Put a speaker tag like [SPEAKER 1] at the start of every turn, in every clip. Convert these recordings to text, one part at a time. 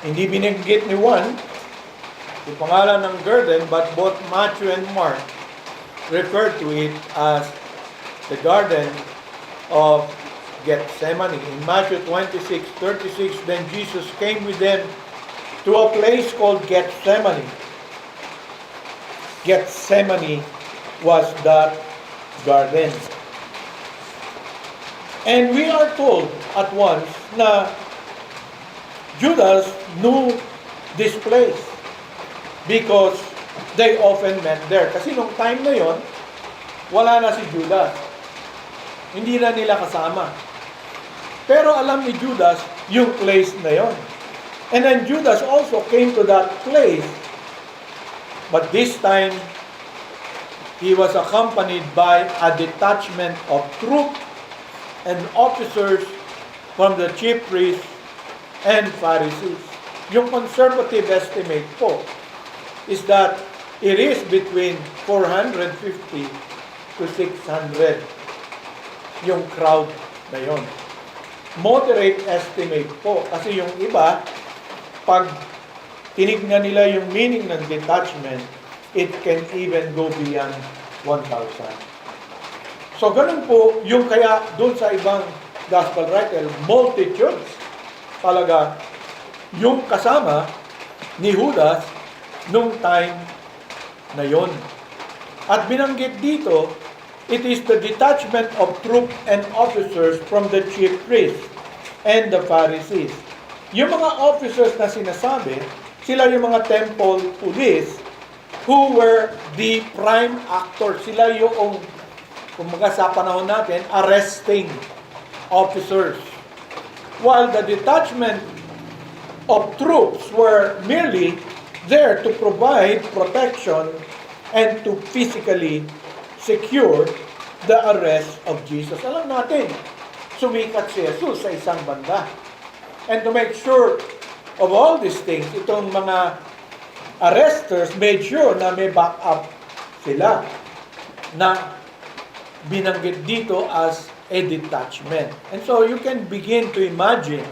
[SPEAKER 1] Hindi binanggit ni Juan yung pangalan ng garden, but both Matthew and Mark refer to it as the Garden of Gethsemane. In Matthew 26:36, then Jesus came with them to a place called Gethsemane. Gethsemane was that garden. And we are told at once na Judas knew this place because they often met there. Kasi nung time na yon, wala na si Judas. Hindi na nila kasama. Pero alam ni Judas yung place na yon. And then Judas also came to that place. But this time, he was accompanied by a detachment of troops and officers from the chief priests and Pharisees. Yung conservative estimate po is that it is between 450 to 600 yung crowd na yon. Moderate estimate po kasi yung iba, pag tinignan nila yung meaning ng detachment, it can even go beyond 1,000. So ganun po yung kaya doon sa ibang gospel writer, multitudes talaga yung kasama ni Judas nung time na yon. At binanggit dito, it is the detachment of troops and officers from the chief priests and the Pharisees. Yung mga officers na sinasabi, sila yung mga temple police who were the prime actors. Sila yung, kumbaga sa panahon natin, arresting officers. While the detachment of troops were merely there to provide protection and to physically secure the arrest of Jesus. Alam natin, sumikat si Jesus sa isang banda. And to make sure of all these things, itong mga arresters made sure na may backup sila na binanggit dito as a detachment. And so you can begin to imagine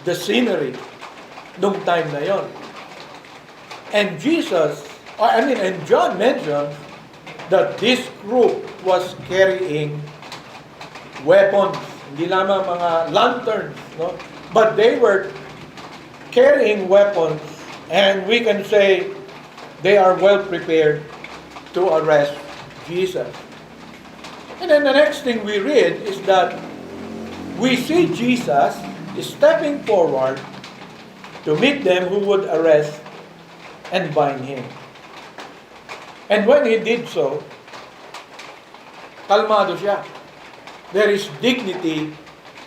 [SPEAKER 1] the scenery nung time na yon. And John mentioned that this group was carrying weapons. Hindi lamang mga lanterns, no? But they were carrying weapons, and we can say they are well prepared to arrest Jesus. And then the next thing we read is that we see Jesus stepping forward to meet them who would arrest and bind him. And when he did so, kalmado siya. There is dignity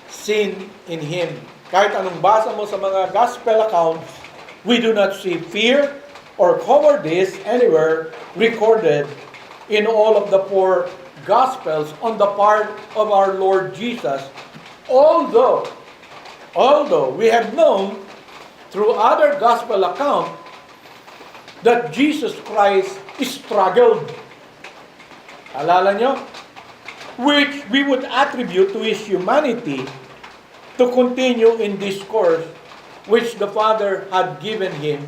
[SPEAKER 1] seen in him. Kahit anong basa mo sa mga gospel accounts, we do not see fear or cowardice anywhere recorded in all of the four gospels on the part of our Lord Jesus. Although we have known through other gospel accounts that Jesus Christ struggled. Alala nyo? Which we would attribute to his humanity to continue in this course which the Father had given him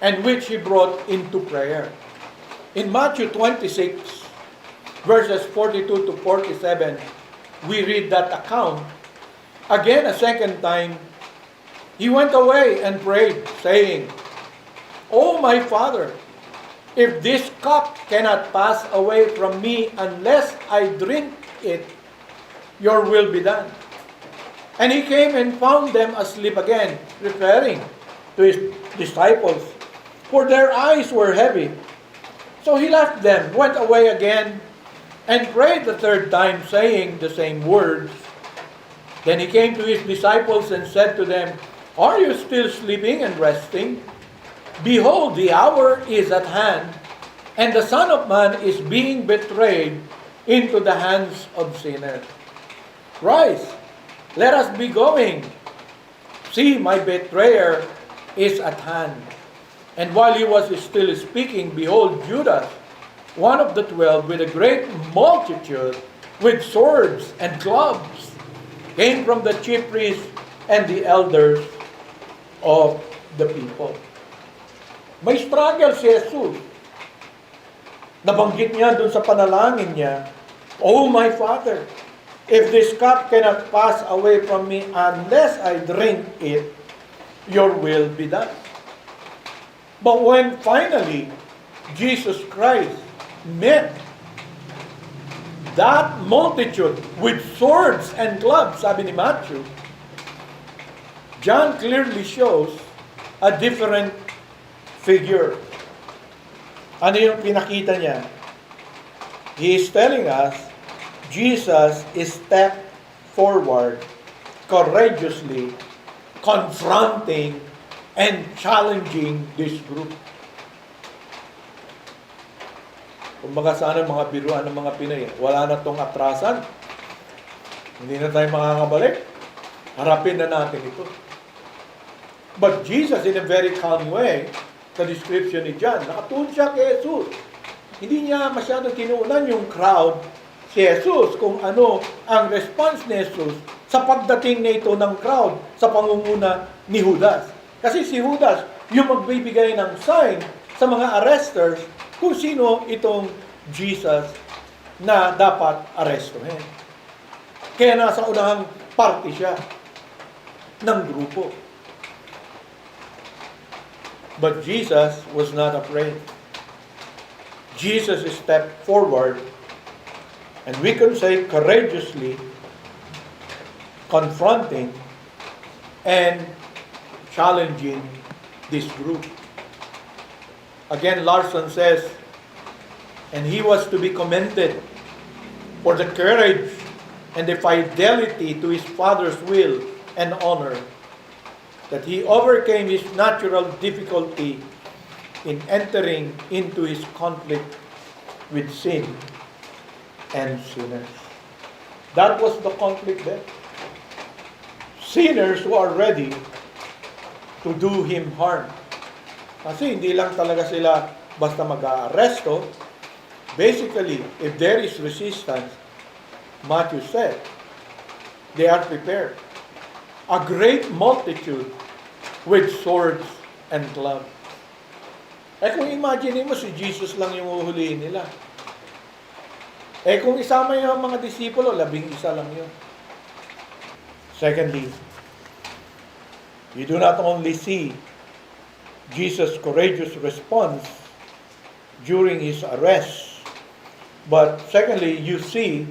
[SPEAKER 1] and which he brought into prayer. In Matthew 26, verses 42 to 47, we read that account. Again, a second time, he went away and prayed, saying, "O my Father, if this cup cannot pass away from me unless I drink it, your will be done." And he came and found them asleep again, referring to his disciples, for their eyes were heavy. So he left them, went away again, and prayed the third time, saying the same words. Then he came to his disciples and said to them, "Are you still sleeping and resting? Behold, the hour is at hand, and the Son of Man is being betrayed into the hands of sinners. Rise, let us be going. See, my betrayer is at hand." And while he was still speaking, behold, Judas, one of the 12, with a great multitude, with swords and clubs, came from the chief priests and the elders, of the people. May struggle si Jesus. Nabanggit niya dun sa panalangin niya, "Oh my Father, if this cup cannot pass away from me unless I drink it, your will be done." But when finally Jesus Christ met that multitude with swords and clubs, sabi ni Matthew, John clearly shows a different figure. Ano yung pinakita niya? He is telling us, Jesus stepped forward, courageously confronting and challenging this group. Kumbaga sana mga biruan ng mga Pinoy, wala na tong atrasan. Hindi na tayo makakabalik. Harapin na natin ito. But Jesus, in a very calm way, sa description ni John, nakatuon siya kay Jesus. Hindi niya masyadong kinuunan yung crowd si Jesus kung ano ang response ni Jesus sa pagdating nito ng crowd sa pangunguna ni Judas. Kasi si Judas, yung magbibigay ng sign sa mga arresters kung sino itong Jesus na dapat arestuhin. Kaya nasa unahang party siya ng grupo. But Jesus was not afraid. Jesus stepped forward, and we can say courageously confronting and challenging this group. Again, Larson says, and he was to be commended for the courage and the fidelity to his Father's will and honor, that he overcame his natural difficulty in entering into his conflict with sin and sinners. That was the conflict there. Sinners who are ready to do him harm. Kasi hindi lang talaga sila basta mag-aaresto. Basically, if there is resistance, Matthew said, they are prepared. A great multitude with swords and clubs. Kung imagine mo, si Jesus lang yung uhulihin nila. Kung isama yung mga disipulo, 11 lang yun. Secondly, you do not only see Jesus' courageous response during his arrest, but secondly, you see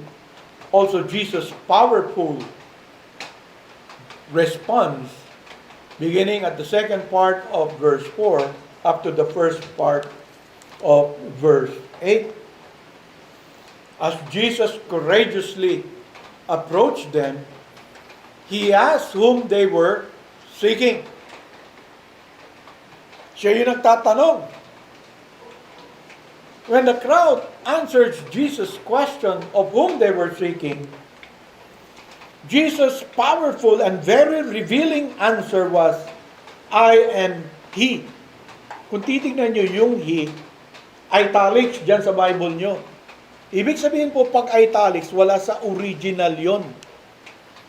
[SPEAKER 1] also Jesus' powerful response beginning at the second part of verse 4 up to the first part of verse 8. As Jesus courageously approached them, he asked whom they were seeking. Siya yung nagtatanong. When the crowd answered Jesus' question of whom they were seeking, Jesus' powerful and very revealing answer was, "I am He." Kung titignan nyo yung He, italics dyan sa Bible nyo. Ibig sabihin po, pag italics, wala sa original yon.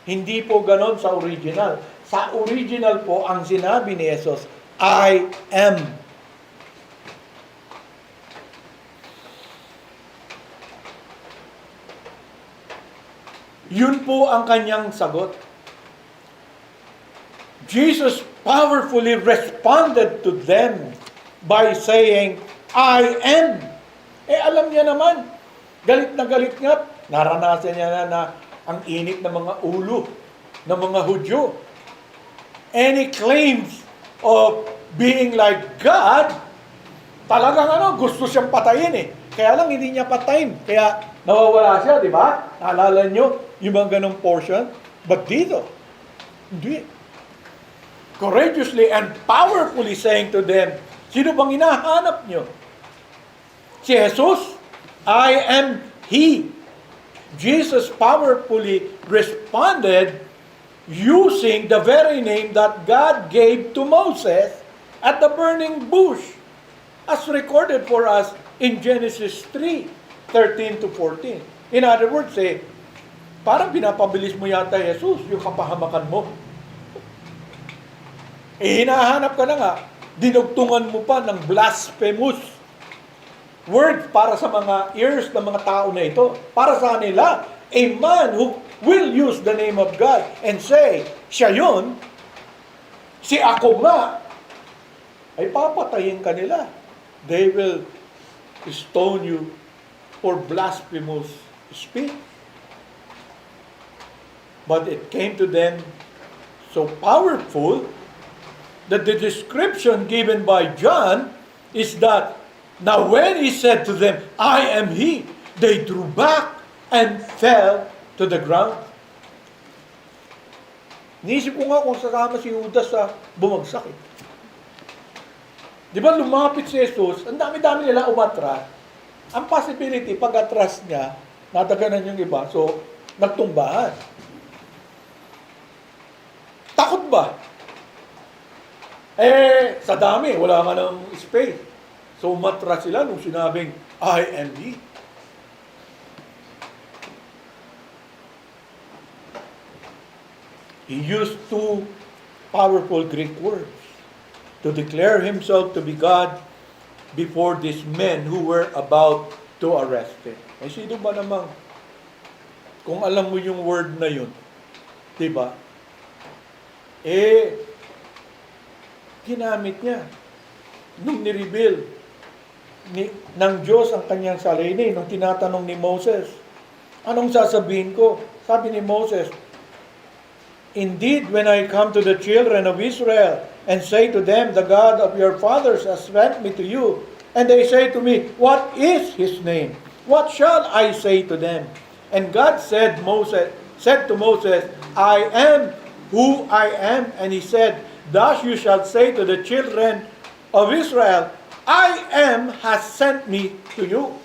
[SPEAKER 1] Hindi po ganon sa original. Sa original po, ang sinabi ni Jesus, "I am." Yun po ang kanyang sagot. Jesus powerfully responded to them by saying, "I am." Alam niya naman, galit nga, naranasan niya na ang init ng mga ulo ng mga Hudyo. And he claims of being like God, talagang gusto siyang patayin eh. Kaya lang hindi niya patayin. Kaya nawawala siya, di ba? Naalala niyo yung mga ganong portion? But dito, hindi. Courageously and powerfully saying to them, sino bang hinahanap niyo? Si Jesus? I am He. Jesus powerfully responded using the very name that God gave to Moses at the burning bush, as recorded for us in Genesis 3:13 to 14. In other words, parang pinapabilis mo yata, Jesus, yung kapahamakan mo. hinahanap ka na nga, dinugtungan mo pa ng blasphemous word para sa mga ears ng mga tao na ito. Para sa kanila, a man who will use the name of God and say, siya yun, si ako nga, ay papatayin ka nila. They will stone you for blasphemous speech. But it came to them so powerful that the description given by John is that now when he said to them, I am he, they drew back and fell to the ground. Niisip ko nga kung sasama si Judas sa bumagsak. Di ba lumapit si Jesus, ang dami-dami nila umatras. Ang possibility, pag atras niya, nataganan yung iba, so nagtumbahan. Takot ba? Sa dami, wala ka ng space. So umatras sila nung sinabing, I am he. He used two powerful Greek words to declare himself to be God before these men who were about to arrest him. Sino ba namang, kung alam mo yung word na yun, diba? Ginamit niya nung nireveal ng Diyos ang kanyang sarili, nung tinatanong ni Moses, anong sasabihin ko? Sabi ni Moses, indeed, when I come to the children of Israel and say to them, the God of your fathers has sent me to you, and they say to me, what is his name? What shall I say to them? And God said to Moses, I am who I am. And he said, thus you shall say to the children of Israel, I am has sent me to you.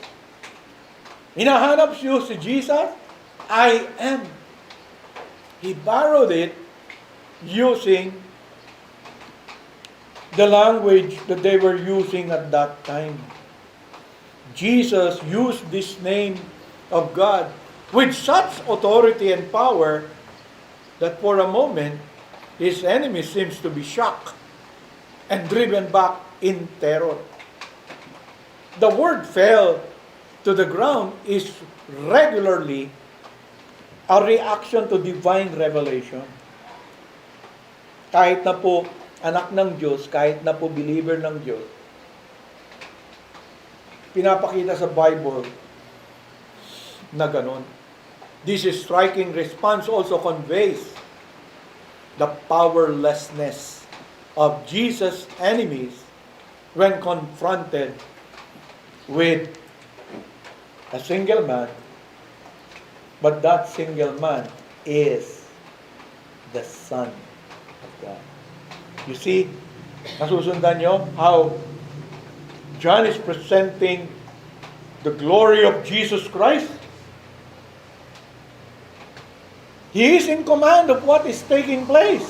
[SPEAKER 1] Hinahanap siyo si Jesus, I am. He borrowed it using the language that they were using at that time. Jesus used this name of God with such authority and power that for a moment, his enemy seems to be shocked and driven back in terror. The word fell to the ground is regularly a reaction to divine revelation. Kahit na po anak ng Diyos, kahit na po believer ng Diyos, pinapakita sa Bible na ganon. This striking response also conveys the powerlessness of Jesus' enemies when confronted with a single man, but that single man is the Son of God. You see, nasusundan nyo how John is presenting the glory of Jesus Christ? He is in command of what is taking place.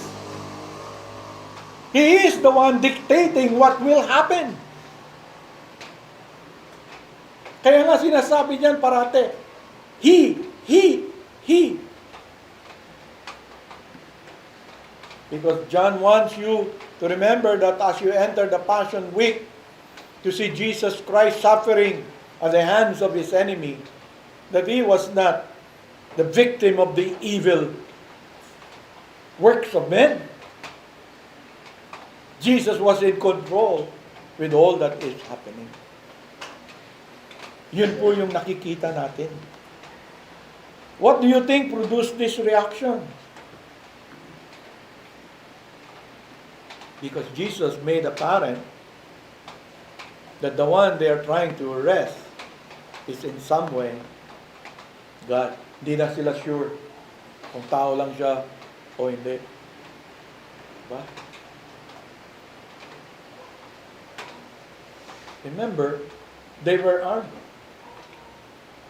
[SPEAKER 1] He is the one dictating what will happen. Kaya nga sinasabi niyan parate, He. Because John wants you to remember that as you enter the Passion Week, to see Jesus Christ suffering at the hands of his enemy, that he was not the victim of the evil works of men. Jesus was in control with all that is happening. Yun po yung nakikita natin. What do you think produced this reaction? Because Jesus made apparent that the one they are trying to arrest is in some way God. Hindi na sila sure kung tao lang siya o hindi. Diba? Remember, they were armed.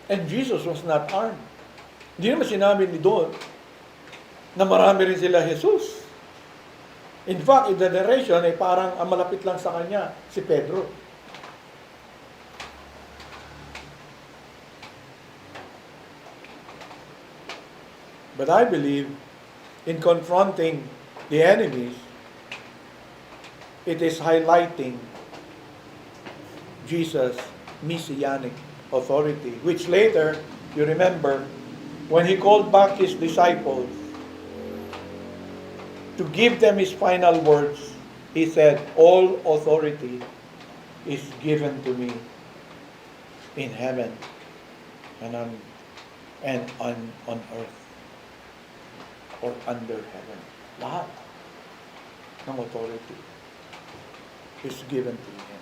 [SPEAKER 1] And Jesus was not armed. Hindi naman sinabi ni doon na marami rin sila Jesus. In fact, in the narration, ay parang ang malapit lang sa kanya, si Pedro. But I believe, in confronting the enemies, it is highlighting Jesus' messianic authority, which later, you remember, when he called back his disciples to give them his final words, he said, all authority is given to me in heaven and on earth or under heaven. Lahat ng authority is given to me.